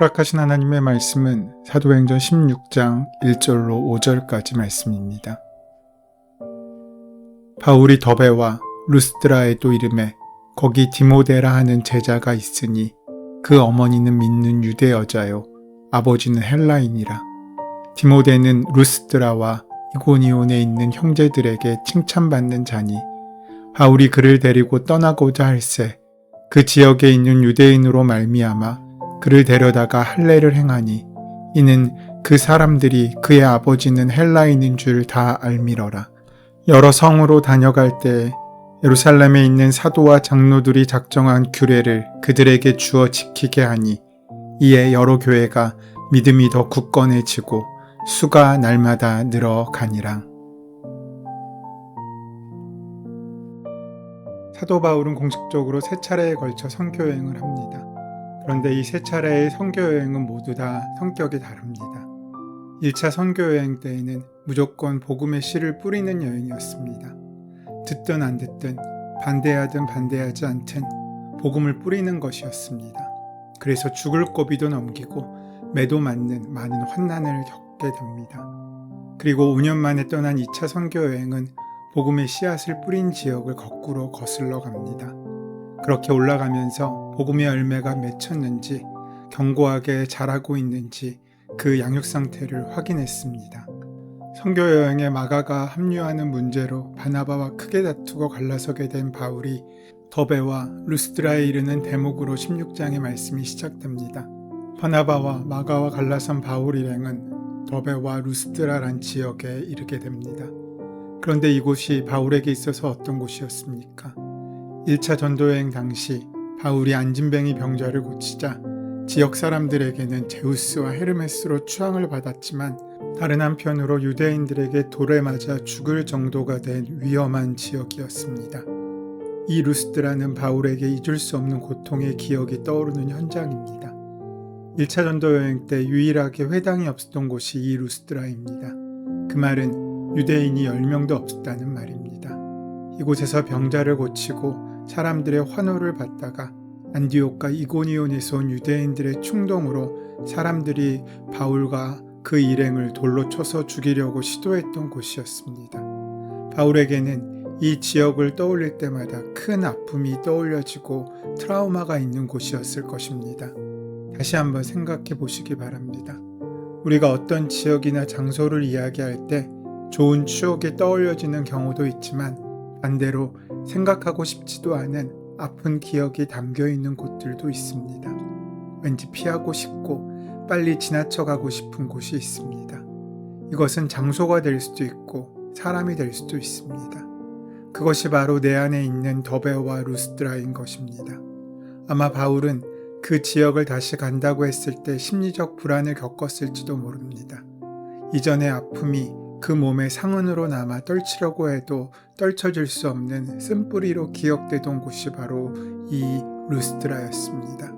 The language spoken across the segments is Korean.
허락하신 하나님의 말씀은 사도행전 16장 1절로 5절까지 말씀입니다. 바울이 더베와 루스드라에도 이르매 거기 디모데라 하는 제자가 있으니 그 어머니는 믿는 유대 여자요 아버지는 헬라인이라. 디모데는 루스드라와 이고니온에 있는 형제들에게 칭찬받는 자니 바울이 그를 데리고 떠나고자 할새 그 지역에 있는 유대인으로 말미암아 그를 데려다가 할례를 행하니 이는 그 사람들이 그의 아버지는 헬라인인 줄 다 알미러라. 여러 성으로 다녀갈 때에 예루살렘에 있는 사도와 장로들이 작정한 규례를 그들에게 주어 지키게 하니 이에 여러 교회가 믿음이 더 굳건해지고 수가 날마다 늘어가니라. 사도 바울은 공식적으로 3차례에 걸쳐 선교여행을 합니다. 그런데 이 3차례의 선교여행은 모두 다 성격이 다릅니다. 1차 선교여행 때에는 무조건 복음의 씨를 뿌리는 여행이었습니다. 듣든 안 듣든 반대하든 반대하지 않든 복음을 뿌리는 것이었습니다. 그래서 죽을 고비도 넘기고 매도 맞는 많은 환난을 겪게 됩니다. 그리고 5년 만에 떠난 2차 선교여행은 복음의 씨앗을 뿌린 지역을 거꾸로 거슬러 갑니다. 그렇게 올라가면서 복음의 열매가 맺혔는지 견고하게 자라고 있는지 그 양육 상태를 확인했습니다. 선교여행에 마가가 합류하는 문제로 바나바와 크게 다투고 갈라서게 된 바울이 더베와 루스드라에 이르는 대목으로 16장의 말씀이 시작됩니다. 바나바와 마가와 갈라선 바울 일행은 더베와 루스드라란 지역에 이르게 됩니다. 그런데 이곳이 바울에게 있어서 어떤 곳이었습니까? 1차 전도여행 당시 바울이 안진뱅이 병자를 고치자 지역 사람들에게는 제우스와 헤르메스로 추앙을 받았지만 다른 한편으로 유대인들에게 돌에 맞아 죽을 정도가 된 위험한 지역이었습니다. 이 루스드라는 바울에게 잊을 수 없는 고통의 기억이 떠오르는 현장입니다. 1차 전도여행 때 유일하게 회당이 없었던 곳이 이 루스드라입니다. 그 말은 유대인이 10명도 없었다는 말입니다. 이곳에서 병자를 고치고 사람들의 환호를 받다가 안디옥과 이고니온에서 온 유대인들의 충동으로 사람들이 바울과 그 일행을 돌로 쳐서 죽이려고 시도했던 곳이었습니다. 바울에게는 이 지역을 떠올릴 때마다 큰 아픔이 떠올려지고 트라우마가 있는 곳이었을 것입니다. 다시 한번 생각해 보시기 바랍니다. 우리가 어떤 지역이나 장소를 이야기할 때 좋은 추억이 떠올려지는 경우도 있지만 반대로 생각하고 싶지도 않은 아픈 기억이 담겨있는 곳들도 있습니다. 왠지 피하고 싶고 빨리 지나쳐가고 싶은 곳이 있습니다. 이것은 장소가 될 수도 있고 사람이 될 수도 있습니다. 그것이 바로 내 안에 있는 더베와 루스드라인 것입니다. 아마 바울은 그 지역을 다시 간다고 했을 때 심리적 불안을 겪었을지도 모릅니다. 이전의 아픔이 그 몸의 상흔으로 남아 떨치려고 해도 떨쳐질 수 없는 쓴뿌리로 기억되던 곳이 바로 이 루스드라였습니다.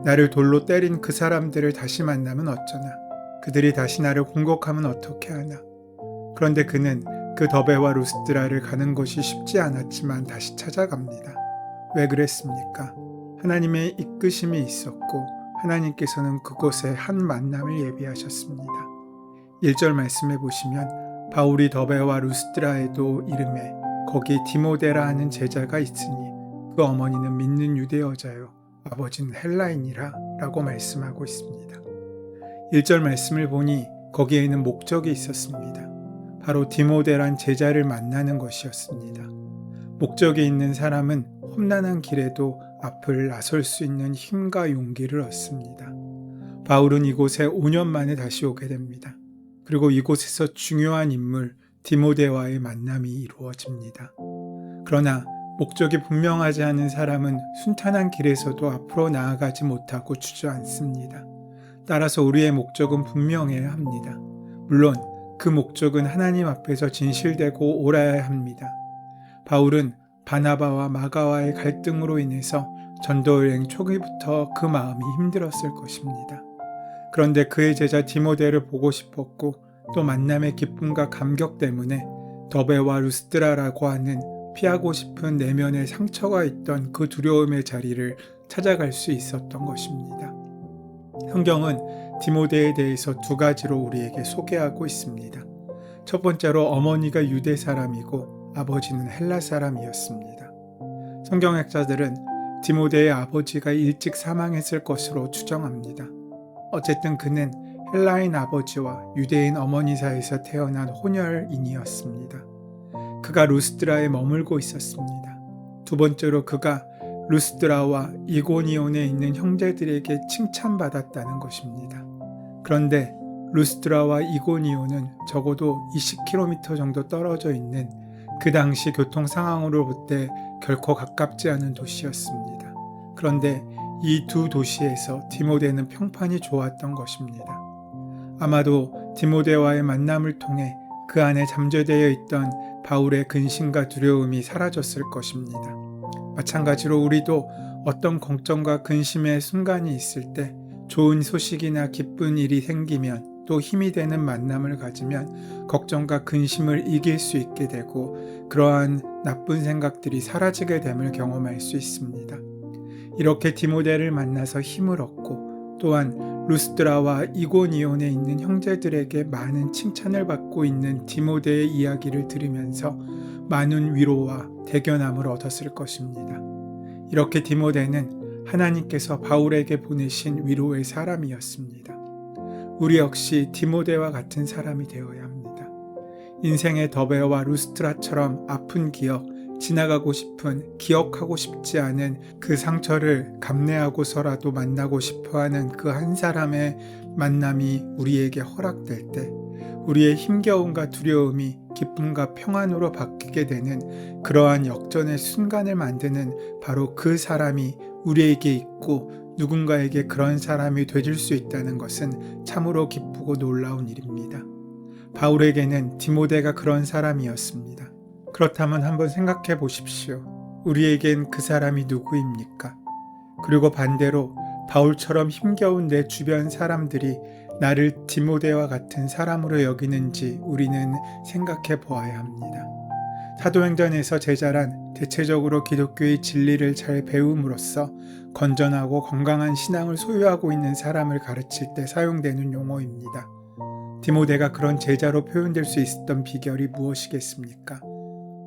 나를 돌로 때린 그 사람들을 다시 만나면 어쩌나, 그들이 다시 나를 공격하면 어떻게 하나. 그런데 그는 그 더베와 루스드라를 가는 것이 쉽지 않았지만 다시 찾아갑니다. 왜 그랬습니까? 하나님의 이끄심이 있었고 하나님께서는 그곳에 한 만남을 예비하셨습니다. 1절 말씀해 보시면 바울이 더베와 루스드라에도 이르매 거기 디모데라 하는 제자가 있으니 그 어머니는 믿는 유대 여자요 아버지는 헬라인이라 라고 말씀하고 있습니다. 1절 말씀을 보니 거기에는 목적이 있었습니다. 바로 디모데란 제자를 만나는 것이었습니다. 목적이 있는 사람은 험난한 길에도 앞을 나설 수 있는 힘과 용기를 얻습니다. 바울은 이곳에 5년 만에 다시 오게 됩니다. 그리고 이곳에서 중요한 인물 디모데와의 만남이 이루어집니다. 그러나 목적이 분명하지 않은 사람은 순탄한 길에서도 앞으로 나아가지 못하고 주저앉습니다. 따라서 우리의 목적은 분명해야 합니다. 물론 그 목적은 하나님 앞에서 진실되고 옳아야 합니다. 바울은 바나바와 마가와의 갈등으로 인해서 전도여행 초기부터 그 마음이 힘들었을 것입니다. 그런데 그의 제자 디모데를 보고 싶었고 또 만남의 기쁨과 감격 때문에 더베와 루스드라라고 하는 피하고 싶은 내면의 상처가 있던 그 두려움의 자리를 찾아갈 수 있었던 것입니다. 성경은 디모데에 대해서 두 가지로 우리에게 소개하고 있습니다. 첫 번째로 어머니가 유대 사람이고 아버지는 헬라 사람이었습니다. 성경학자들은 디모데의 아버지가 일찍 사망했을 것으로 추정합니다. 어쨌든 그는 헬라인 아버지와 유대인 어머니 사이에서 태어난 혼혈인이었습니다. 그가 루스드라에 머물고 있었습니다. 두 번째로 그가 루스드라와 이고니온에 있는 형제들에게 칭찬받았다는 것입니다. 그런데 루스드라와 이고니온은 적어도 20km 정도 떨어져 있는 그 당시 교통 상황으로 볼 때 결코 가깝지 않은 도시였습니다. 그런데 이 두 도시에서 디모데는 평판이 좋았던 것입니다. 아마도 디모데와의 만남을 통해 그 안에 잠재되어 있던 바울의 근심과 두려움이 사라졌을 것입니다. 마찬가지로 우리도 어떤 걱정과 근심의 순간이 있을 때 좋은 소식이나 기쁜 일이 생기면 또 힘이 되는 만남을 가지면 걱정과 근심을 이길 수 있게 되고 그러한 나쁜 생각들이 사라지게 됨을 경험할 수 있습니다. 이렇게 디모데를 만나서 힘을 얻고 또한 루스드라와 이고니온에 있는 형제들에게 많은 칭찬을 받고 있는 디모데의 이야기를 들으면서 많은 위로와 대견함을 얻었을 것입니다. 이렇게 디모데는 하나님께서 바울에게 보내신 위로의 사람이었습니다. 우리 역시 디모데와 같은 사람이 되어야 합니다. 인생의 더베와 루스트라처럼 아픈 기억, 지나가고 싶은, 기억하고 싶지 않은 그 상처를 감내하고서라도 만나고 싶어하는 그 한 사람의 만남이 우리에게 허락될 때 우리의 힘겨움과 두려움이 기쁨과 평안으로 바뀌게 되는 그러한 역전의 순간을 만드는 바로 그 사람이 우리에게 있고 누군가에게 그런 사람이 되줄 수 있다는 것은 참으로 기쁘고 놀라운 일입니다. 바울에게는 디모데가 그런 사람이었습니다. 그렇다면 한번 생각해 보십시오. 우리에겐 그 사람이 누구입니까? 그리고 반대로 바울처럼 힘겨운 내 주변 사람들이 나를 디모데와 같은 사람으로 여기는지 우리는 생각해 보아야 합니다. 사도행전에서 제자란 대체적으로 기독교의 진리를 잘 배움으로써 건전하고 건강한 신앙을 소유하고 있는 사람을 가르칠 때 사용되는 용어입니다. 디모데가 그런 제자로 표현될 수 있었던 비결이 무엇이겠습니까?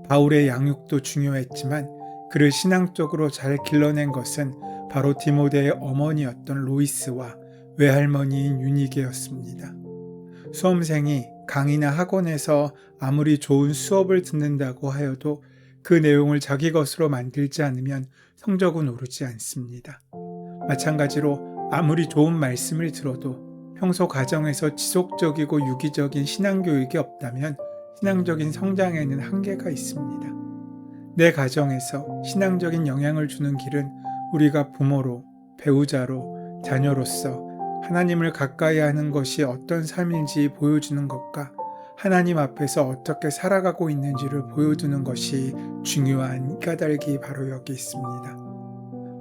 바울의 양육도 중요했지만 그를 신앙적으로 잘 길러낸 것은 바로 디모데의 어머니였던 로이스와 외할머니인 유니게였습니다. 수험생이 강의나 학원에서 아무리 좋은 수업을 듣는다고 하여도 그 내용을 자기 것으로 만들지 않으면 성적은 오르지 않습니다. 마찬가지로 아무리 좋은 말씀을 들어도 평소 가정에서 지속적이고 유기적인 신앙교육이 없다면 신앙적인 성장에는 한계가 있습니다. 내 가정에서 신앙적인 영향을 주는 길은 우리가 부모로, 배우자로, 자녀로서 하나님을 가까이 하는 것이 어떤 삶인지 보여주는 것과 하나님 앞에서 어떻게 살아가고 있는지를 보여주는 것이 중요한 까닭이 바로 여기 있습니다.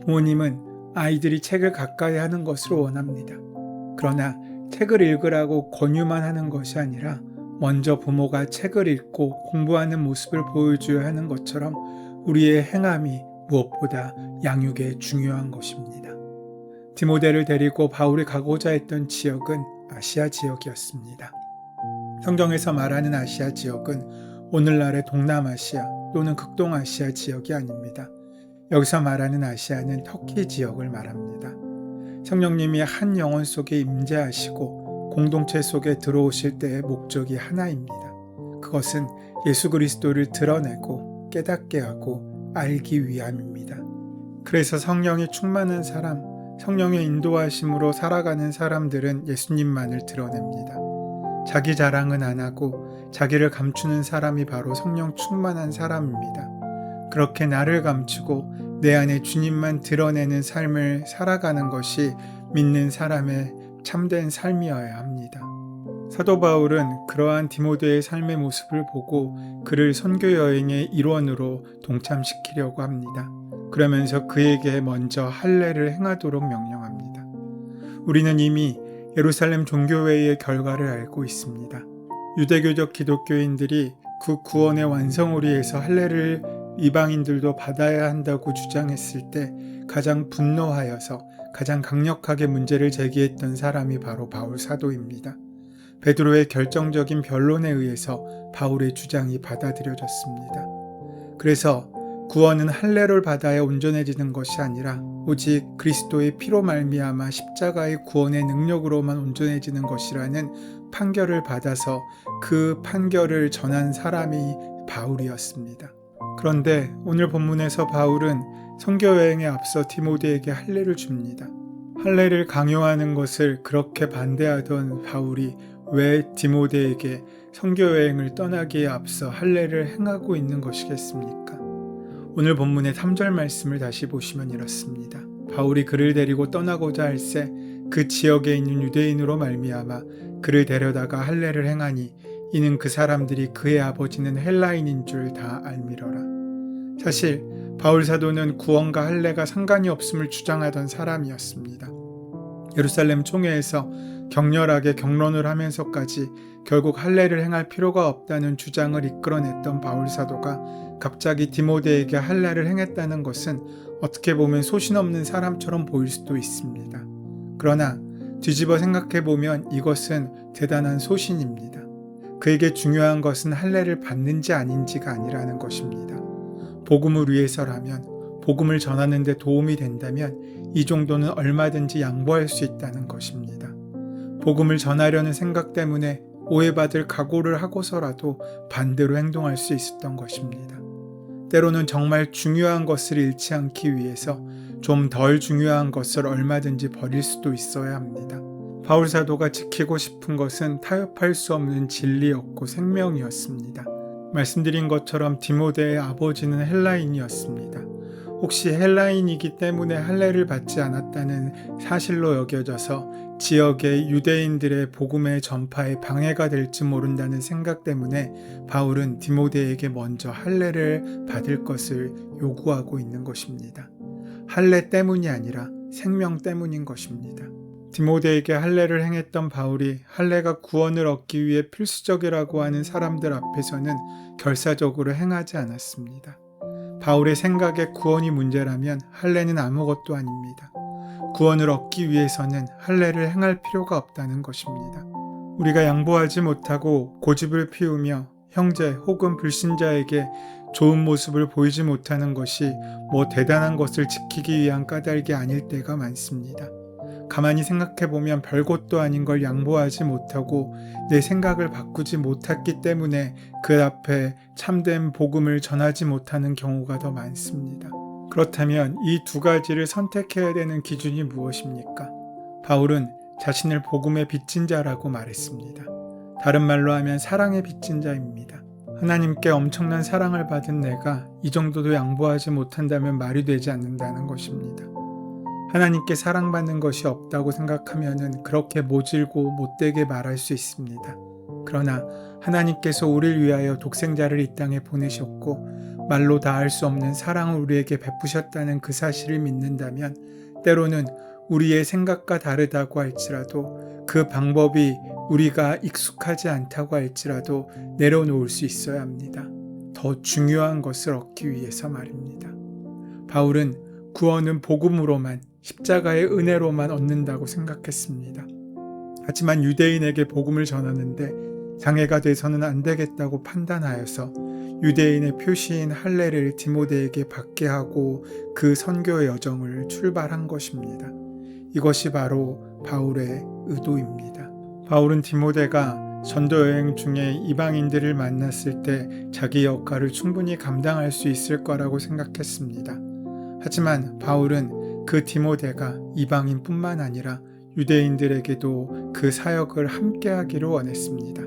부모님은 아이들이 책을 가까이 하는 것을 원합니다. 그러나 책을 읽으라고 권유만 하는 것이 아니라 먼저 부모가 책을 읽고 공부하는 모습을 보여줘야 하는 것처럼 우리의 행함이 무엇보다 양육에 중요한 것입니다. 디모데를 데리고 바울이 가고자 했던 지역은 아시아 지역이었습니다. 성경에서 말하는 아시아 지역은 오늘날의 동남아시아 또는 극동아시아 지역이 아닙니다. 여기서 말하는 아시아는 터키 지역을 말합니다. 성령님이 한 영혼 속에 임재하시고 공동체 속에 들어오실 때의 목적이 하나입니다. 그것은 예수 그리스도를 드러내고 깨닫게 하고 알기 위함입니다. 그래서 성령이 충만한 사람, 성령의 인도하심으로 살아가는 사람들은 예수님만을 드러냅니다. 자기 자랑은 안 하고 자기를 감추는 사람이 바로 성령 충만한 사람입니다. 그렇게 나를 감추고 내 안에 주님만 드러내는 삶을 살아가는 것이 믿는 사람의 참된 삶이어야 합니다. 사도 바울은 그러한 디모데의 삶의 모습을 보고 그를 선교 여행의 일원으로 동참시키려고 합니다. 그러면서 그에게 먼저 할례를 행하도록 명령합니다. 우리는 이미 예루살렘 종교회의의 결과를 알고 있습니다. 유대교적 기독교인들이 그 구원의 완성을 위해서 할례를 이방인들도 받아야 한다고 주장했을 때 가장 분노하여서 가장 강력하게 문제를 제기했던 사람이 바로 바울 사도입니다. 베드로의 결정적인 변론에 의해서 바울의 주장이 받아들여졌습니다. 그래서 구원은 할례를 받아야 온전해지는 것이 아니라 오직 그리스도의 피로 말미암아 십자가의 구원의 능력으로만 온전해지는 것이라는 판결을 받아서 그 판결을 전한 사람이 바울이었습니다. 그런데 오늘 본문에서 바울은 선교여행에 앞서 디모데에게 할례를 줍니다. 할례를 강요하는 것을 그렇게 반대하던 바울이 왜 디모데에게 선교여행을 떠나기에 앞서 할례를 행하고 있는 것이겠습니까? 오늘 본문의 3절 말씀을 다시 보시면 이렇습니다. 바울이 그를 데리고 떠나고자 할새 그 지역에 있는 유대인으로 말미암아 그를 데려다가 할례를 행하니 이는 그 사람들이 그의 아버지는 헬라인인 줄 다 알미러라. 사실 바울 사도는 구원과 할례가 상관이 없음을 주장하던 사람이었습니다. 예루살렘 총회에서 격렬하게 경론을 하면서까지 결국 할례를 행할 필요가 없다는 주장을 이끌어냈던 바울 사도가 갑자기 디모데에게 할례를 행했다는 것은 어떻게 보면 소신 없는 사람처럼 보일 수도 있습니다. 그러나 뒤집어 생각해보면 이것은 대단한 소신입니다. 그에게 중요한 것은 할례를 받는지 아닌지가 아니라는 것입니다. 복음을 위해서라면, 복음을 전하는 데 도움이 된다면 이 정도는 얼마든지 양보할 수 있다는 것입니다. 복음을 전하려는 생각 때문에 오해받을 각오를 하고서라도 반대로 행동할 수 있었던 것입니다. 때로는 정말 중요한 것을 잃지 않기 위해서 좀 덜 중요한 것을 얼마든지 버릴 수도 있어야 합니다. 바울 사도가 지키고 싶은 것은 타협할 수 없는 진리였고 생명이었습니다. 말씀드린 것처럼 디모데의 아버지는 헬라인이었습니다. 혹시 헬라인이기 때문에 할례를 받지 않았다는 사실로 여겨져서 지역의 유대인들의 복음의 전파에 방해가 될지 모른다는 생각 때문에 바울은 디모데에게 먼저 할례를 받을 것을 요구하고 있는 것입니다. 할례 때문이 아니라 생명 때문인 것입니다. 디모데에게 할례를 행했던 바울이 할례가 구원을 얻기 위해 필수적이라고 하는 사람들 앞에서는 결사적으로 행하지 않았습니다. 바울의 생각에 구원이 문제라면 할례는 아무것도 아닙니다. 구원을 얻기 위해서는 할례를 행할 필요가 없다는 것입니다. 우리가 양보하지 못하고 고집을 피우며 형제 혹은 불신자에게 좋은 모습을 보이지 못하는 것이 뭐 대단한 것을 지키기 위한 까닭이 아닐 때가 많습니다. 가만히 생각해보면 별것도 아닌 걸 양보하지 못하고 내 생각을 바꾸지 못했기 때문에 그 앞에 참된 복음을 전하지 못하는 경우가 더 많습니다. 그렇다면 이 두 가지를 선택해야 되는 기준이 무엇입니까? 바울은 자신을 복음의 빚진 자라고 말했습니다. 다른 말로 하면 사랑의 빚진 자입니다. 하나님께 엄청난 사랑을 받은 내가 이 정도도 양보하지 못한다면 말이 되지 않는다는 것입니다. 하나님께 사랑받는 것이 없다고 생각하면 그렇게 모질고 못되게 말할 수 있습니다. 그러나 하나님께서 우리를 위하여 독생자를 이 땅에 보내셨고 말로 다할 수 없는 사랑을 우리에게 베푸셨다는 그 사실을 믿는다면 때로는 우리의 생각과 다르다고 할지라도 그 방법이 우리가 익숙하지 않다고 할지라도 내려놓을 수 있어야 합니다. 더 중요한 것을 얻기 위해서 말입니다. 바울은 구원은 복음으로만 십자가의 은혜로만 얻는다고 생각했습니다. 하지만 유대인에게 복음을 전하는데 장애가 돼서는 안 되겠다고 판단하여서 유대인의 표시인 할례를 디모데에게 받게 하고 그 선교 여정을 출발한 것입니다. 이것이 바로 바울의 의도입니다. 바울은 디모데가 전도 여행 중에 이방인들을 만났을 때 자기 역할을 충분히 감당할 수 있을 거라고 생각했습니다. 하지만 바울은 그 디모데가 이방인뿐만 아니라 유대인들에게도 그 사역을 함께 하기를 원했습니다.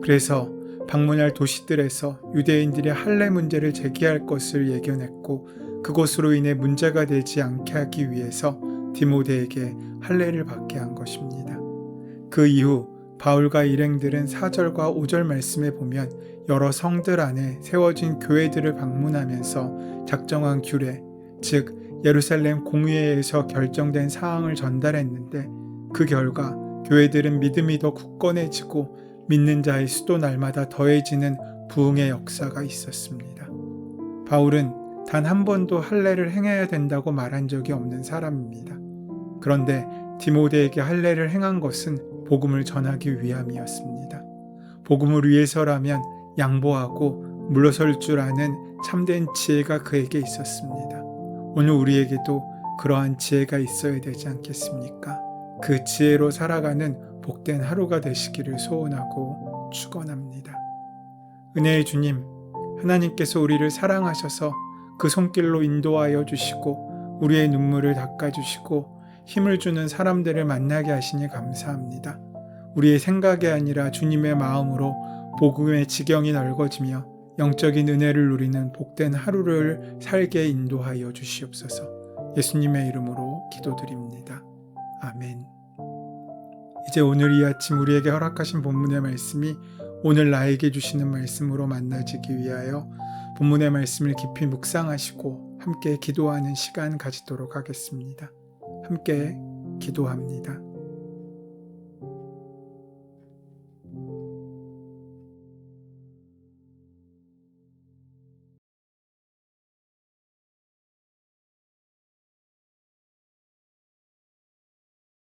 그래서 방문할 도시들에서 유대인들이 할례 문제를 제기할 것을 예견했고 그것으로 인해 문제가 되지 않게 하기 위해서 디모데에게 할례를 받게 한 것입니다. 그 이후 바울과 일행들은 4절과 5절 말씀에 보면 여러 성들 안에 세워진 교회들을 방문하면서 작정한 규례, 즉 예루살렘 공의회에서 결정된 사항을 전달했는데 그 결과 교회들은 믿음이 더 굳건해지고 믿는 자의 수도 날마다 더해지는 부흥의 역사가 있었습니다. 바울은 단 한 번도 할례를 행해야 된다고 말한 적이 없는 사람입니다. 그런데 디모데에게 할례를 행한 것은 복음을 전하기 위함이었습니다. 복음을 위해서라면 양보하고 물러설 줄 아는 참된 지혜가 그에게 있었습니다. 오늘 우리에게도 그러한 지혜가 있어야 되지 않겠습니까? 그 지혜로 살아가는 복된 하루가 되시기를 소원하고 축원합니다. 은혜의 주님, 하나님께서 우리를 사랑하셔서 그 손길로 인도하여 주시고 우리의 눈물을 닦아주시고 힘을 주는 사람들을 만나게 하시니 감사합니다. 우리의 생각이 아니라 주님의 마음으로 복음의 지경이 넓어지며 영적인 은혜를 누리는 복된 하루를 살게 인도하여 주시옵소서. 예수님의 이름으로 기도드립니다. 아멘. 이제 오늘 이 아침 우리에게 허락하신 본문의 말씀이 오늘 나에게 주시는 말씀으로 만나지기 위하여 본문의 말씀을 깊이 묵상하시고 함께 기도하는 시간 가지도록 하겠습니다. 함께 기도합니다.